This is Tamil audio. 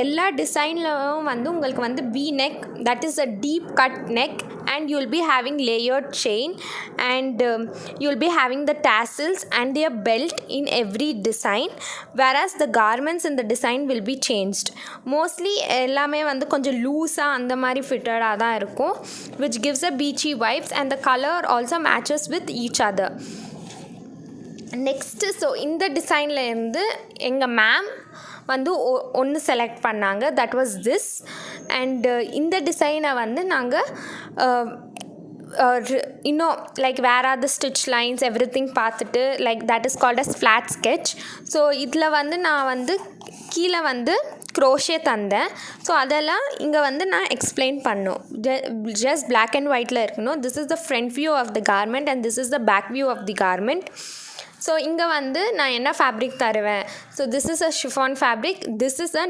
எல்லா டிசைன்லும் வந்து உங்களுக்கு வந்து V neck, that is a deep cut neck, and you'll be having layered chain, and you'll be having the tassels and their belt in every design, whereas the garments in the design will be changed. Mostly எல்லாமே வந்து கொஞ்சம் லூஸாக அந்த மாதிரி ஃபிட்டடாக தான் இருக்கும், which gives a beachy vibes, and the color also matches with each other. Next so இந்த டிசைனில் இருந்து எங்கள் மேம் வந்து ஒன்று செலக்ட் பண்ணாங்க, தட் வாஸ் திஸ். அண்டு இந்த டிசைனை வந்து நாங்கள் இன்னும் like where are the stitch lines everything பார்த்துட்டு like that is called as flat sketch. So இதில் வந்து நான் வந்து கீழே வந்து க்ரோஷே தந்தேன். ஸோ அதெல்லாம் இங்கே வந்து நான் எக்ஸ்பிளைன் பண்ணோம். ஜஸ்ட் பிளாக் அண்ட் ஒயிட்டில் இருக்கணும். This is the front view of the garment and this is the back view of the garment. So இங்கே வந்து நான் என்ன ஃபேப்ரிக் தருவேன். So this is a chiffon fabric, this is a